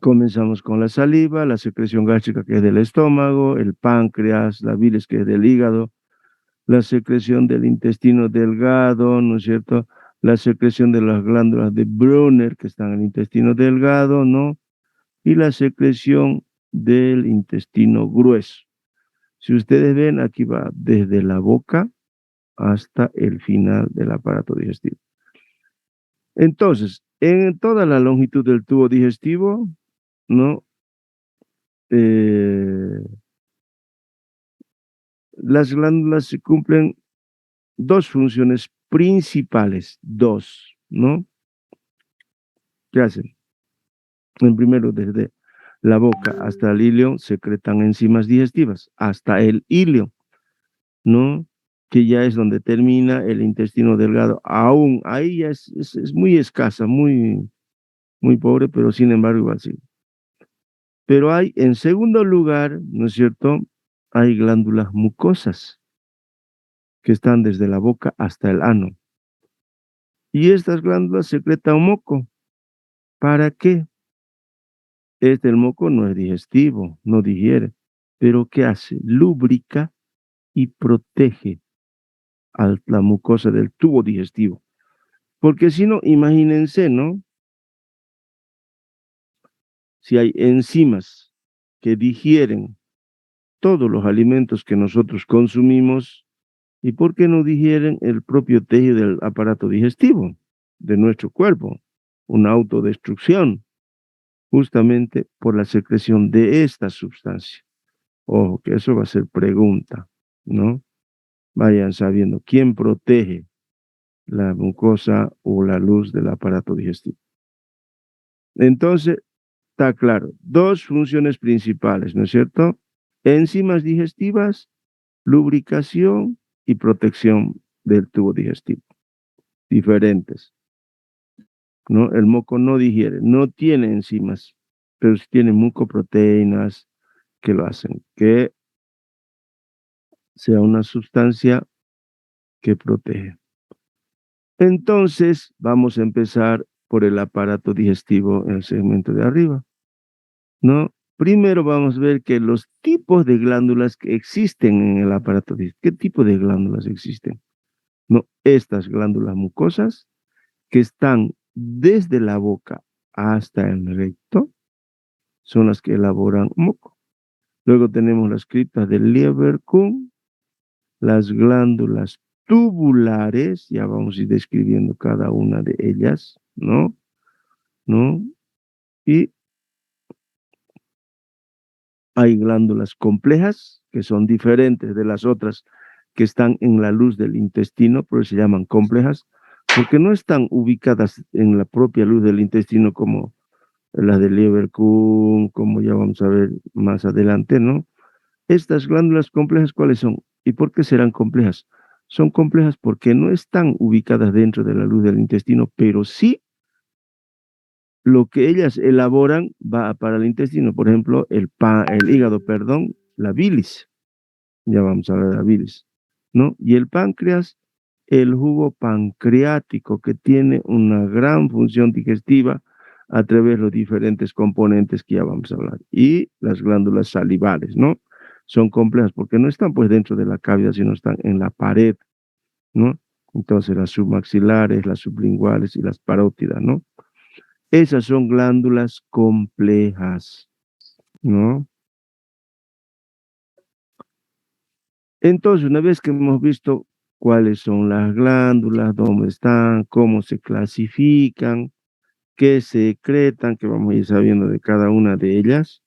Comenzamos con la saliva, la secreción gástrica que es del estómago, el páncreas, la bilis que es del hígado, la secreción del intestino delgado, ¿no es cierto? La secreción de las glándulas de Brunner que están en el intestino delgado, ¿no? Y la secreción del intestino grueso. Si ustedes ven, aquí va desde la boca hasta el final del aparato digestivo. Entonces, en toda la longitud del tubo digestivo, ¿no? Eh, las glándulas se cumplen dos funciones principales, dos, ¿no? ¿Qué hacen? En primero, desde la boca hasta el ilio secretan enzimas digestivas, hasta el ilio, ¿no? Que ya es donde termina el intestino delgado. Aún ahí ya es muy escasa, muy pobre, pero sin embargo igual sí. Pero hay, en segundo lugar, ¿no es cierto? Hay glándulas mucosas que están desde la boca hasta el ano. Y estas glándulas secretan moco. ¿Para qué? El moco no es digestivo, no digiere. Pero ¿qué hace? Lubrica y protege a la mucosa del tubo digestivo. Porque si no, imagínense, ¿no? Si hay enzimas que digieren todos los alimentos que nosotros consumimos, ¿y por qué no digieren el propio tejido del aparato digestivo de nuestro cuerpo? Una autodestrucción, justamente por la secreción de esta sustancia. Ojo, que eso va a ser pregunta, ¿no? Vayan sabiendo quién protege la mucosa o la luz del aparato digestivo. Entonces, está claro, dos funciones principales, ¿no es cierto? Enzimas digestivas, lubricación y protección del tubo digestivo. Diferentes, ¿no? El moco no digiere, no tiene enzimas, pero sí tiene mucoproteínas que lo hacen, que sea una sustancia que protege. Entonces, vamos a empezar por el aparato digestivo en el segmento de arriba, ¿no? Primero vamos a ver que los tipos de glándulas que existen en el aparato digestivo. ¿Qué tipo de glándulas existen? No, estas glándulas mucosas que están desde la boca hasta el recto son las que elaboran moco. Luego tenemos las criptas del Lieberkühn, las glándulas tubulares, ya vamos a ir describiendo cada una de ellas, ¿no? ¿No? Y hay glándulas complejas, que son diferentes de las otras que están en la luz del intestino, por eso se llaman complejas, porque no están ubicadas en la propia luz del intestino como las de Lieberkühn, como ya vamos a ver más adelante, ¿no? Estas glándulas complejas, ¿cuáles son? ¿Y por qué serán complejas? Son complejas porque no están ubicadas dentro de la luz del intestino, pero sí lo que ellas elaboran va para el intestino. Por ejemplo, el hígado, perdón, la bilis. Ya vamos a hablar de la bilis, ¿no? Y el páncreas, el jugo pancreático, que tiene una gran función digestiva a través de los diferentes componentes que ya vamos a hablar. Y las glándulas salivales, ¿no? Son complejas porque no están pues dentro de la cavidad, sino están en la pared, ¿no? Entonces las submaxilares, las sublinguales y las parótidas, ¿no? Esas son glándulas complejas, ¿no? Entonces, una vez que hemos visto cuáles son las glándulas, dónde están, cómo se clasifican, qué secretan, que vamos a ir sabiendo de cada una de ellas,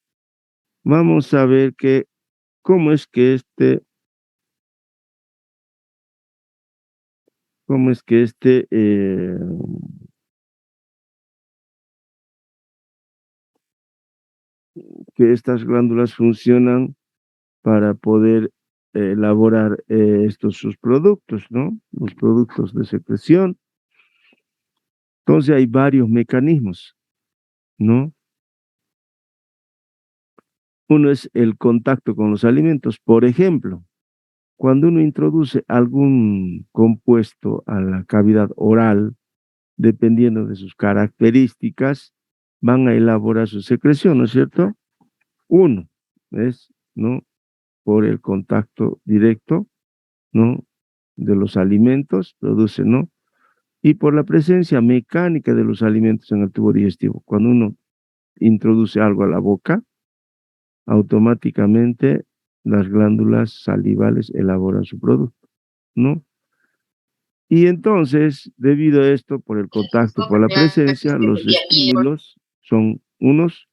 vamos a ver que cómo es que cómo es que que estas glándulas funcionan para poder elaborar estos sus productos, ¿no? Los productos de secreción. Entonces hay varios mecanismos, ¿no? Uno es el contacto con los alimentos. Por ejemplo, cuando uno introduce algún compuesto a la cavidad oral, dependiendo de sus características, van a elaborar su secreción, ¿no es cierto? Uno es, ¿no? Por el contacto directo, ¿no? De los alimentos, produce, ¿no? Y por la presencia mecánica de los alimentos en el tubo digestivo. Cuando uno introduce algo a la boca, automáticamente las glándulas salivales elaboran su producto, ¿no? Y entonces, debido a esto, por el contacto, por la presencia, los estímulos son unos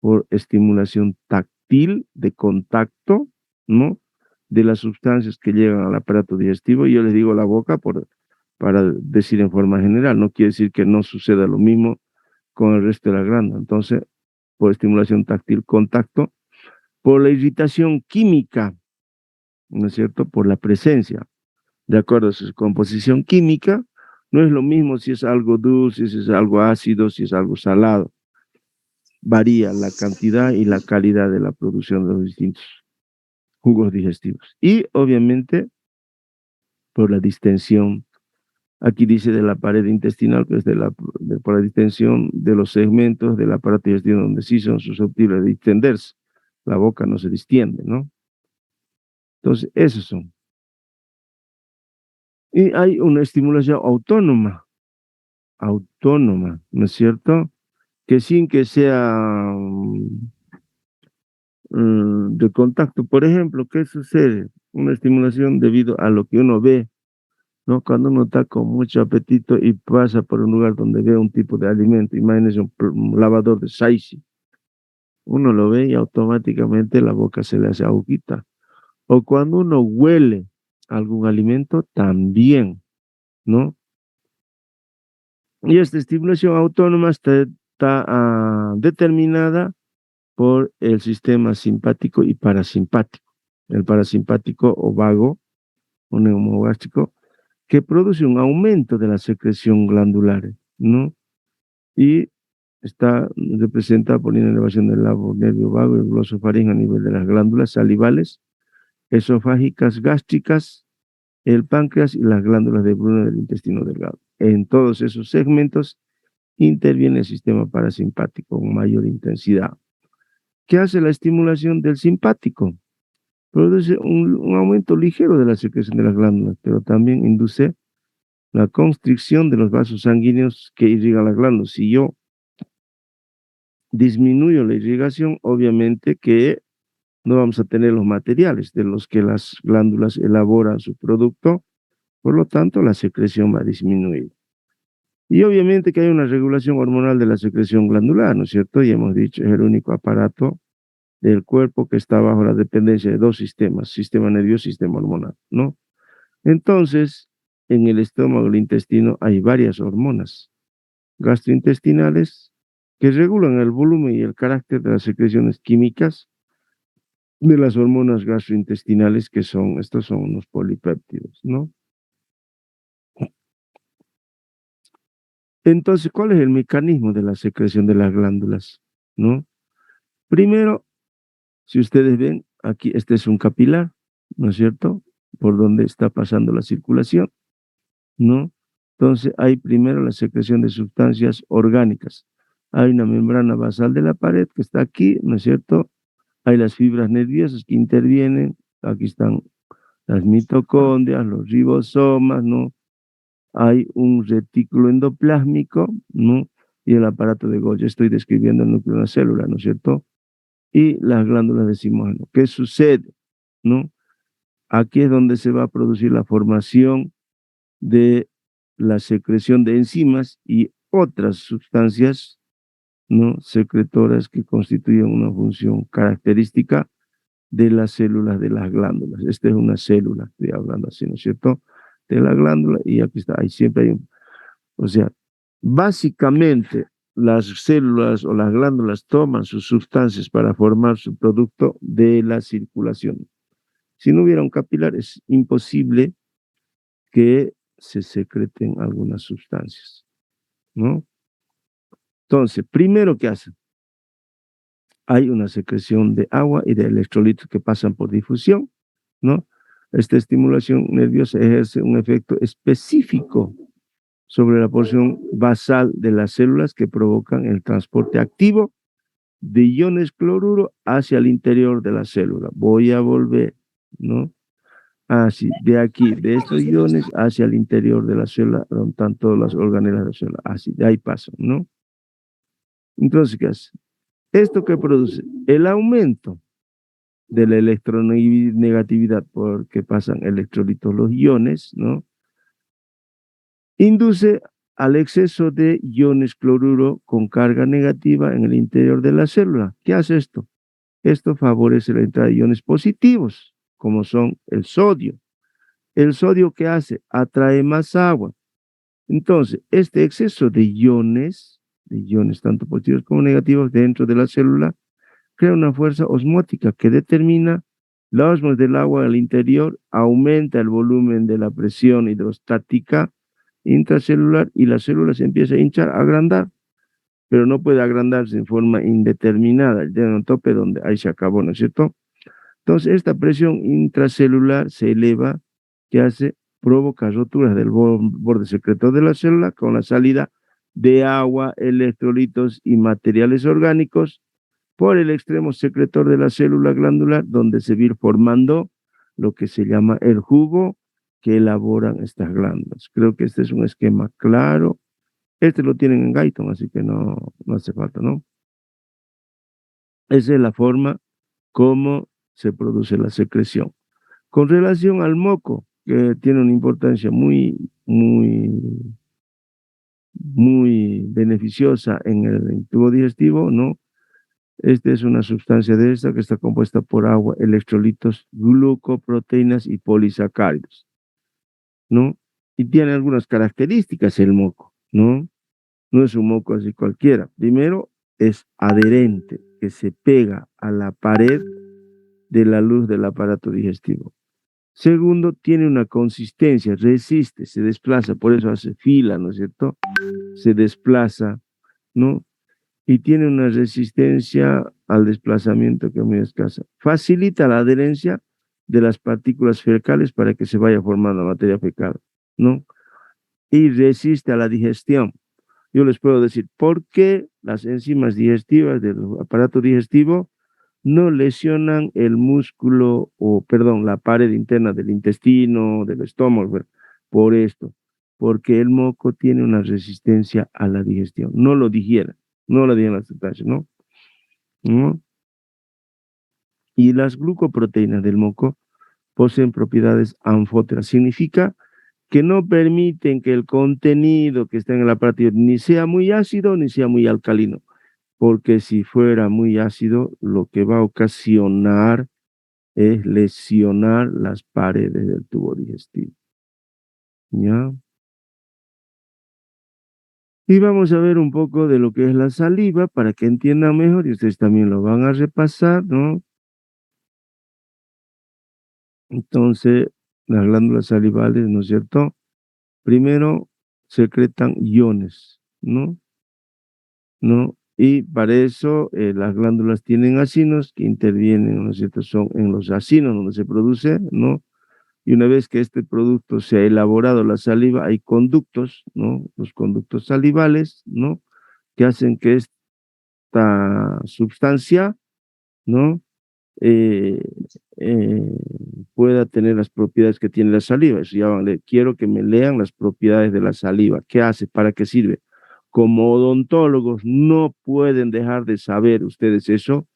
por estimulación táctil de contacto, ¿no? De las sustancias que llegan al aparato digestivo. Y yo les digo la boca para decir en forma general, no quiere decir que no suceda lo mismo con el resto de la glándula. Entonces, por estimulación táctil, contacto, por la irritación química, ¿no es cierto? Por la presencia, de acuerdo a su composición química, no es lo mismo si es algo dulce, si es algo ácido, si es algo salado. Varía la cantidad y la calidad de la producción de los distintos jugos digestivos. Y obviamente por la distensión, aquí dice de la pared intestinal, pues por la distensión de los segmentos del aparato digestivo donde sí son susceptibles de distenderse. La boca no se distiende, ¿no? Entonces, esos son. Y hay una estimulación autónoma, ¿no es cierto? Que sin que sea de contacto. Por ejemplo, ¿qué sucede? Una estimulación debido a lo que uno ve, ¿no? Cuando uno está con mucho apetito y pasa por un lugar donde ve un tipo de alimento, imagínese un lavador de saishi, uno lo ve y automáticamente la boca se le hace agujita. O cuando uno huele algún alimento, también, ¿no? Y esta estimulación autónoma está determinada por el sistema simpático y parasimpático. El parasimpático o vago o neumogástrico, que produce un aumento de la secreción glandular, ¿no? Y representa por una elevación del nervio vago y el glosofaringe a nivel de las glándulas salivales, esofágicas, gástricas, el páncreas y las glándulas de Bruna del intestino delgado. En todos esos segmentos interviene el sistema parasimpático con mayor intensidad. ¿Qué hace la estimulación del simpático? Produce un aumento ligero de la secreción de las glándulas, pero también induce la constricción de los vasos sanguíneos que irrigan las glándulas. Si yo disminuyo la irrigación, obviamente que no vamos a tener los materiales de los que las glándulas elaboran su producto, por lo tanto la secreción va a disminuir. Y obviamente que hay una regulación hormonal de la secreción glandular, ¿no es cierto? Y hemos dicho, es el único aparato del cuerpo que está bajo la dependencia de dos sistemas, sistema nervioso y sistema hormonal, ¿no? Entonces, en el estómago, el intestino, hay varias hormonas gastrointestinales que regulan el volumen y el carácter de las secreciones químicas de las hormonas gastrointestinales, estos son unos polipéptidos, ¿no? Entonces, ¿cuál es el mecanismo de la secreción de las glándulas? ¿No? Primero, si ustedes ven, aquí este es un capilar, ¿no es cierto? Por donde está pasando la circulación, ¿no? Entonces, hay primero la secreción de sustancias orgánicas. Hay una membrana basal de la pared que está aquí, ¿no es cierto? Hay las fibras nerviosas que intervienen. Aquí están las mitocondrias, los ribosomas, ¿no? Hay un retículo endoplásmico, ¿no? Y el aparato de Golgi. Estoy describiendo el núcleo de una célula, ¿no es cierto? Y las glándulas de Simonov. ¿Qué sucede? ¿No? Aquí es donde se va a producir la formación de la secreción de enzimas y otras sustancias, ¿no? Secretoras que constituyen una función característica de las células de las glándulas. Esta es una célula, estoy hablando así, ¿no es cierto? De la glándula, y aquí está, ahí siempre hay o sea, básicamente las células o las glándulas toman sus sustancias para formar su producto de la circulación. Si no hubiera un capilar, es imposible que se secreten algunas sustancias, ¿no? Entonces, primero, ¿qué hacen? Hay una secreción de agua y de electrolitos que pasan por difusión, ¿no? Esta estimulación nerviosa ejerce un efecto específico sobre la porción basal de las células que provocan el transporte activo de iones cloruro hacia el interior de la célula. Voy a volver, ¿no? Así, de aquí, de estos iones hacia el interior de la célula, donde están todas las organelas de la célula. Así, de ahí pasan, ¿no? Entonces, ¿qué hace? ¿Esto qué produce? El aumento de la electronegatividad, porque pasan electrolitos los iones, ¿no? Induce al exceso de iones cloruro con carga negativa en el interior de la célula. ¿Qué hace esto? Esto favorece la entrada de iones positivos, como son el sodio. ¿El sodio qué hace? Atrae más agua. Entonces, este exceso de iones tanto positivos como negativos dentro de la célula, crea una fuerza osmótica que determina la osmosis del agua al interior, aumenta el volumen de la presión hidrostática intracelular y la célula se empieza a hinchar, a agrandar, pero no puede agrandarse en forma indeterminada. Llega a un tope donde ahí se acabó, ¿no es cierto? Entonces, esta presión intracelular se eleva, que hace, provoca roturas del borde secretor de la célula con la salida de agua, electrolitos y materiales orgánicos por el extremo secretor de la célula glandular, donde se va formando lo que se llama el jugo que elaboran estas glándulas. Creo que este es un esquema claro. Este lo tienen en Guyton, así que no hace falta, ¿no? Esa es la forma como se produce la secreción. Con relación al moco, que tiene una importancia muy beneficiosa en el tubo digestivo, ¿no? Esta es una sustancia de esta que está compuesta por agua, electrolitos, glucoproteínas y polisacáridos, ¿no? Y tiene algunas características el moco, ¿no? No es un moco así cualquiera. Primero, es adherente, que se pega a la pared de la luz del aparato digestivo. Segundo, tiene una consistencia, resiste, se desplaza, por eso hace fila, ¿no es cierto? Se desplaza, ¿no? Y tiene una resistencia al desplazamiento que es muy escasa. Facilita la adherencia de las partículas fecales para que se vaya formando la materia fecal, ¿no? Y resiste a la digestión. Yo les puedo decir por qué las enzimas digestivas del aparato digestivo no lesionan el músculo o, perdón, la pared interna del intestino, del estómago, por esto, porque el moco tiene una resistencia a la digestión, no lo digiere, no lo digieren las sustancias, ¿no? ¿No? Y las glucoproteínas del moco poseen propiedades anfóteras, significa que no permiten que el contenido que está en el aparato ni sea muy ácido ni sea muy alcalino, porque si fuera muy ácido, lo que va a ocasionar es lesionar las paredes del tubo digestivo. ¿Ya? Y vamos a ver un poco de lo que es la saliva para que entiendan mejor y ustedes también lo van a repasar, ¿no? Entonces, las glándulas salivales, ¿no es cierto? Primero secretan iones, ¿no? ¿No? Y para eso las glándulas tienen acinos que intervienen, ¿no es cierto? Son en los acinos donde se produce, ¿no? Y una vez que este producto se ha elaborado, la saliva, hay conductos, ¿no? Los conductos salivales, ¿no? Que hacen que esta sustancia, ¿no? Eh, eh, pueda tener las propiedades que tiene la saliva. Eso ya quiero que me lean las propiedades de la saliva. ¿Qué hace? ¿Para qué sirve? Como odontólogos no pueden dejar de saber ustedes eso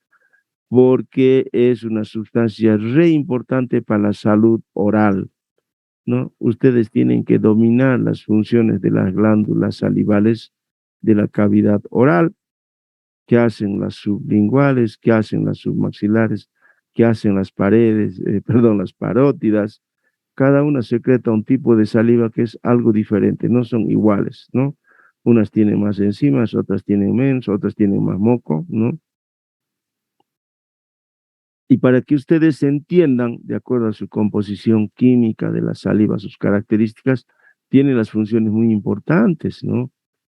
porque es una sustancia re importante para la salud oral, ¿no? Ustedes tienen que dominar las funciones de las glándulas salivales de la cavidad oral, qué hacen las sublinguales, qué hacen las submaxilares, qué hacen las paredes, perdón, las parótidas. Cada una secreta un tipo de saliva que es algo diferente, no son iguales, ¿no? Unas tienen más enzimas, otras tienen menos, otras tienen más moco, ¿no? Y para que ustedes entiendan, de acuerdo a su composición química de la saliva, sus características, tiene las funciones muy importantes, ¿no?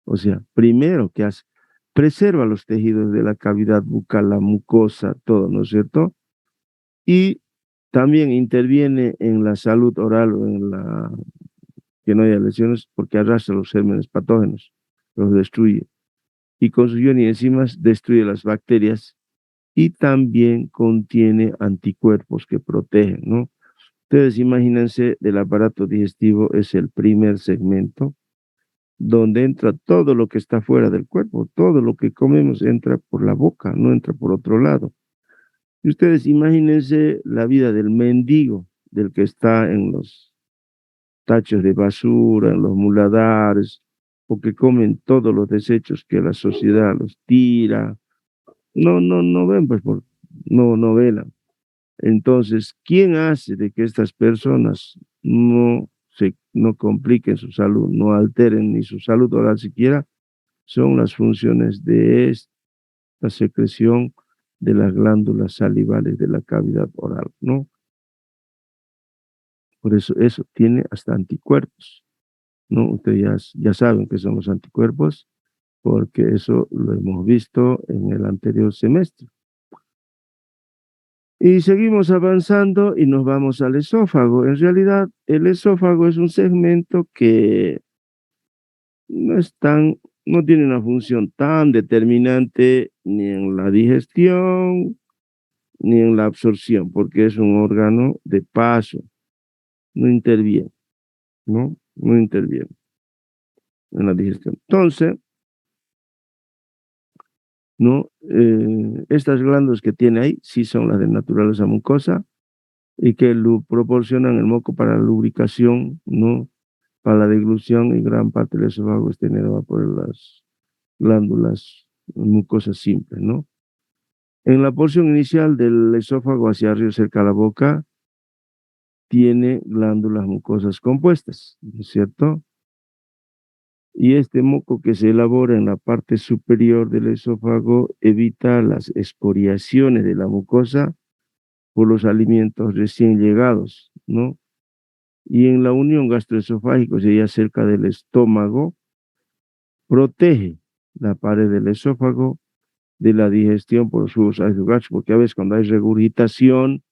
O sea, primero, ¿qué hace? Preserva los tejidos de la cavidad bucal, la mucosa, todo, ¿no es cierto? Y también interviene en la salud oral o en la que no haya lesiones porque arrastra los gérmenes patógenos, los destruye. Y con sus iones y enzimas destruye las bacterias y también contiene anticuerpos que protegen, ¿no? Ustedes imagínense, el aparato digestivo es el primer segmento donde entra todo lo que está fuera del cuerpo, todo lo que comemos entra por la boca, no entra por otro lado. Y ustedes imagínense la vida del mendigo, del que está en los tachos de basura, en los muladares, o que comen todos los desechos que la sociedad los tira. No ven, pues, no velan. Entonces, ¿quién hace de que estas personas no compliquen su salud, no alteren ni su salud oral siquiera? Son las funciones de esta secreción de las glándulas salivales de la cavidad oral, ¿no? Por eso tiene hasta anticuerpos, ¿no? Ustedes ya saben qué son los anticuerpos, porque eso lo hemos visto en el anterior semestre. Y seguimos avanzando y nos vamos al esófago. En realidad, el esófago es un segmento que no es tan, no tiene una función tan determinante ni en la digestión ni en la absorción, porque es un órgano de paso, no interviene, ¿no? No interviene en la digestión. Entonces, ¿no? Estas glándulas que tiene ahí sí son las de naturaleza mucosa y que proporcionan el moco para la lubricación, ¿no? Para la deglución y gran parte del esófago está generado por las glándulas mucosas simples, ¿no? En la porción inicial del esófago hacia arriba cerca de la boca tiene glándulas mucosas compuestas, ¿no es cierto? Y este moco que se elabora en la parte superior del esófago evita las escoriaciones de la mucosa por los alimentos recién llegados, ¿no? Y en la unión gastroesofágica, sería cerca del estómago, protege la pared del esófago de la digestión por sus ácidos grasos, porque a veces cuando hay regurgitación,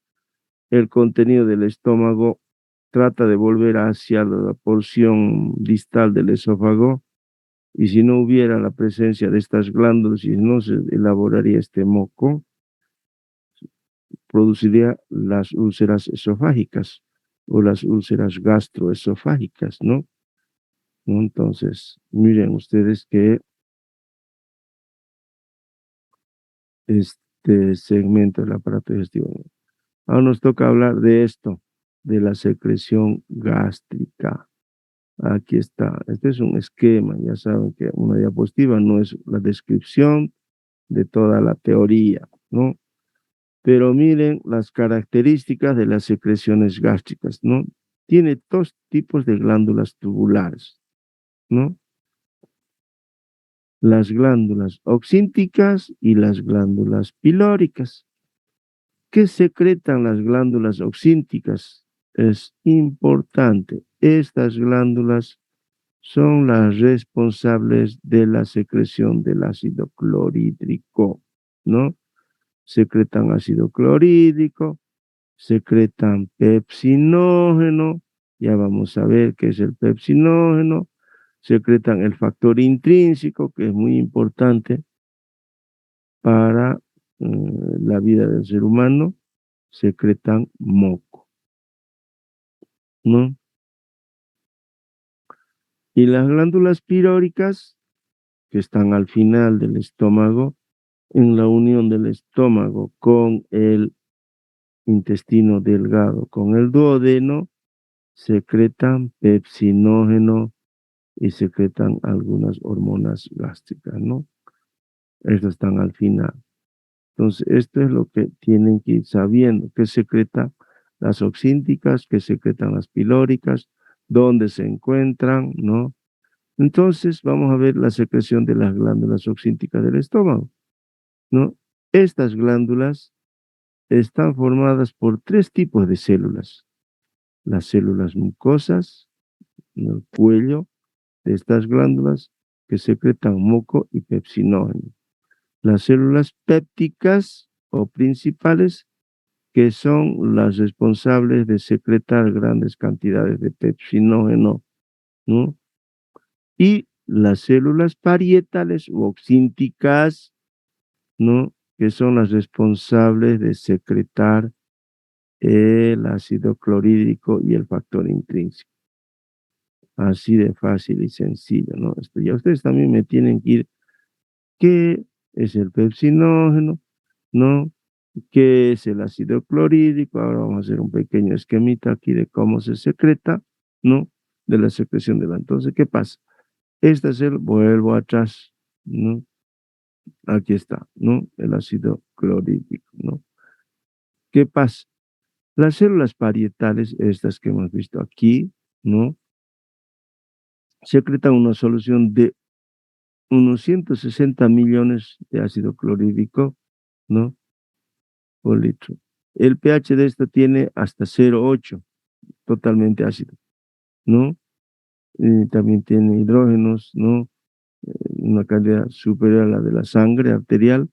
el contenido del estómago trata de volver hacia la porción distal del esófago, y si no hubiera la presencia de estas glándulas y no se elaboraría este moco, produciría las úlceras esofágicas o las úlceras gastroesofágicas, ¿no? Entonces, miren ustedes que este segmento del aparato digestivo. Ahora nos toca hablar de esto, de la secreción gástrica. Aquí está. Este es un esquema. Ya saben que una diapositiva no es la descripción de toda la teoría, ¿no? Pero miren las características de las secreciones gástricas, ¿no? Tiene dos tipos de glándulas tubulares, ¿no? Las glándulas oxínticas y las glándulas pilóricas. ¿Qué secretan las glándulas oxínticas? Es importante. Estas glándulas son las responsables de la secreción del ácido clorhídrico, ¿no? Secretan ácido clorhídrico, secretan pepsinógeno, ya vamos a ver qué es el pepsinógeno, secretan el factor intrínseco, que es muy importante para la vida del ser humano, secretan moco, ¿no? Y las glándulas piróricas, que están al final del estómago, en la unión del estómago con el intestino delgado, con el duodeno, secretan pepsinógeno y secretan algunas hormonas gástricas, ¿no? Estas están al final. Entonces, esto es lo que tienen que ir sabiendo, qué secreta las oxínticas, qué secretan las pilóricas, dónde se encuentran, ¿no? Entonces, vamos a ver la secreción de las glándulas oxínticas del estómago, ¿no? Estas glándulas están formadas por tres tipos de células. Las células mucosas, en el cuello de estas glándulas, que secretan moco y pepsinógeno. Las células pépticas o principales, que son las responsables de secretar grandes cantidades de pepsinógeno ¿no? Y las células parietales o oxínticas, ¿no? Que son las responsables de secretar el ácido clorhídrico y el factor intrínseco. Así de fácil y sencillo, ¿no? Esto ya ustedes también me tienen que ir, ¿qué es el pepsinógeno? ¿No? ¿Qué es el ácido clorhídrico? Ahora vamos a hacer un pequeño esquemita aquí de cómo se secreta, ¿no? De la secreción de la. Entonces, ¿qué pasa? Esta célula, vuelvo atrás, ¿no? Aquí está, ¿no? El ácido clorhídrico, ¿no? ¿Qué pasa? Las células parietales, estas que hemos visto aquí, ¿no? Secretan una solución de unos 160 millones de ácido clorhídrico, ¿no? Por litro. El pH de esta tiene hasta 0,8, totalmente ácido, ¿no? También tiene hidrógenos, ¿no? Una cantidad superior a la de la sangre arterial.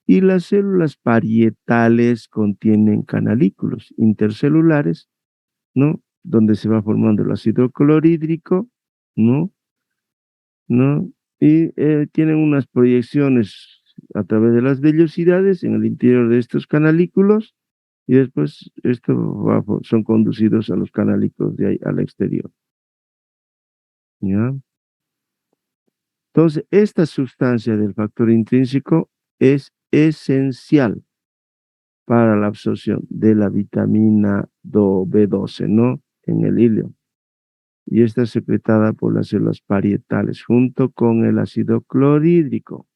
Y las células parietales contienen canalículos intercelulares, ¿no? Donde se va formando el ácido clorhídrico, ¿no? ¿No? Y tienen unas proyecciones a través de las vellosidades en el interior de estos canalículos y después son conducidos a los canalículos de ahí al exterior. ¿Ya? Entonces, esta sustancia del factor intrínseco es esencial para la absorción de la vitamina B12, ¿no? En el hilo. Y está secretada por las células parietales junto con el ácido clorhídrico.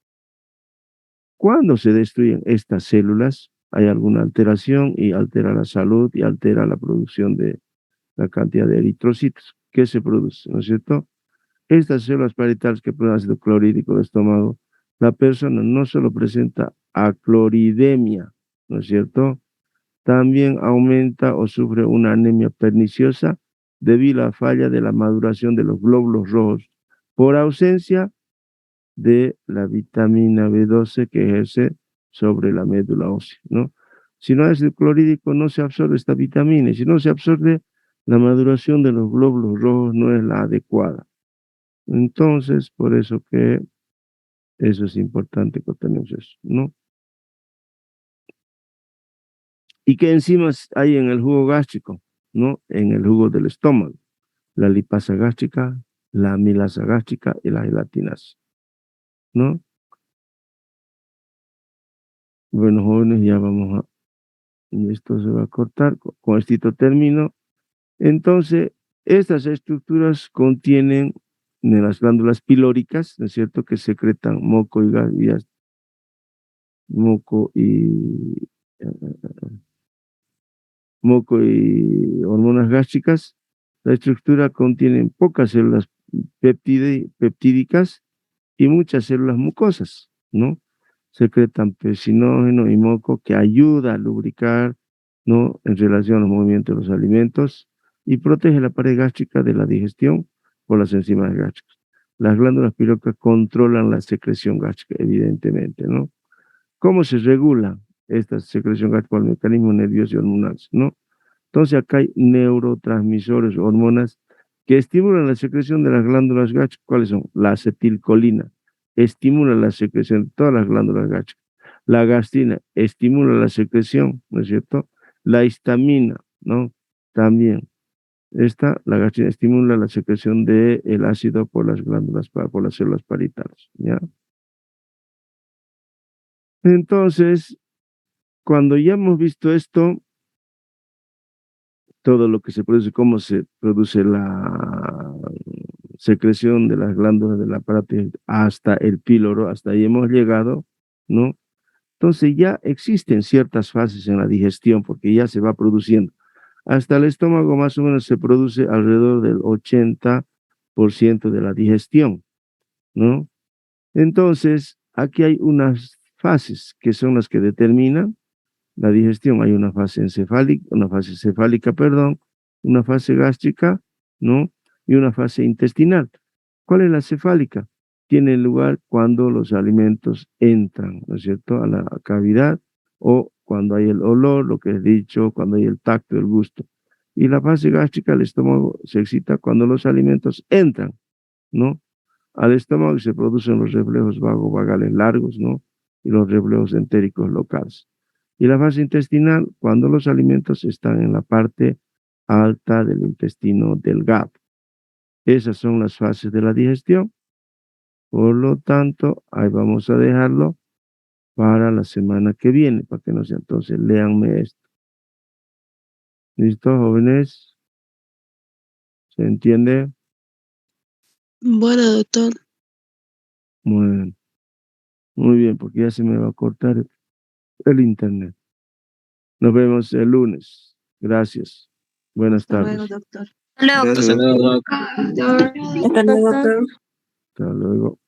Cuando se destruyen estas células, hay alguna alteración y altera la salud y altera la producción de la cantidad de eritrocitos que se produce, ¿no es cierto? Estas células parietales que producen ácido clorhídrico del estómago, la persona no solo presenta acloridemia, ¿no es cierto? También aumenta o sufre una anemia perniciosa debido a la falla de la maduración de los glóbulos rojos por ausencia de la vitamina B12 que ejerce sobre la médula ósea, ¿no? Si no hay ácido clorhídrico, no se absorbe esta vitamina, y si no se absorbe, la maduración de los glóbulos rojos no es la adecuada. Entonces, por eso que eso es importante que tenemos eso, ¿no? ¿Y qué enzimas hay en el jugo gástrico? ¿No? En el jugo del estómago. La lipasa gástrica, la amilasa gástrica y la gelatinasa, ¿no? Bueno, jóvenes, ya vamos a, y esto se va a cortar, con esto termino. Entonces, estas estructuras contienen de las glándulas pilóricas, ¿no es cierto?, que secretan moco y, moco y hormonas gástricas. La estructura contiene pocas células peptídicas y muchas células mucosas, ¿no? Secretan pepsinógeno y moco que ayuda a lubricar, ¿no? En relación a los movimientos de los alimentos y protege la pared gástrica de la digestión por las enzimas gástricas. Las glándulas pilóricas controlan la secreción gástrica, evidentemente, ¿no? ¿Cómo se regula esta secreción gástrica por el mecanismo nervioso y hormonal, ¿no? Entonces acá hay neurotransmisores, hormonas que estimulan la secreción de las glándulas gástricas. ¿Cuáles son? La acetilcolina estimula la secreción de todas las glándulas gástricas. La gastrina estimula la secreción, ¿no es cierto? La histamina, ¿no? También. La gastrina estimula la secreción del ácido por las glándulas, por las células parietales, ¿ya? Entonces, cuando ya hemos visto esto, todo lo que se produce, cómo se produce la secreción de las glándulas del aparato hasta el píloro, hasta ahí hemos llegado, ¿no? Entonces ya existen ciertas fases en la digestión porque ya se va produciendo. Hasta el estómago más o menos se produce alrededor del 80% de la digestión, ¿no? Entonces, aquí hay unas fases que son las que determinan la digestión. Hay una fase cefálica, perdón, una fase gástrica, ¿no? Y una fase intestinal. ¿Cuál es la cefálica? Tiene lugar cuando los alimentos entran, ¿no es cierto?, a la cavidad o cuando hay el olor, lo que he dicho, cuando hay el tacto, el gusto. Y la fase gástrica, el estómago se excita cuando los alimentos entran, ¿no? Al estómago se producen los reflejos vagovagales largos, ¿no? Y los reflejos entéricos locales. Y la fase intestinal, cuando los alimentos están en la parte alta del intestino delgado. Esas son las fases de la digestión. Por lo tanto, ahí vamos a dejarlo para la semana que viene, para que no sea. Entonces, léanme esto. ¿Listo, jóvenes? ¿Se entiende? Bueno, doctor. Muy, muy bien, porque ya se me va a cortar el internet. Nos vemos el lunes. Gracias. Buenas Hasta luego, tardes. doctor. Hasta luego. Gracias, doctor. Hasta luego, doctor. Hasta luego.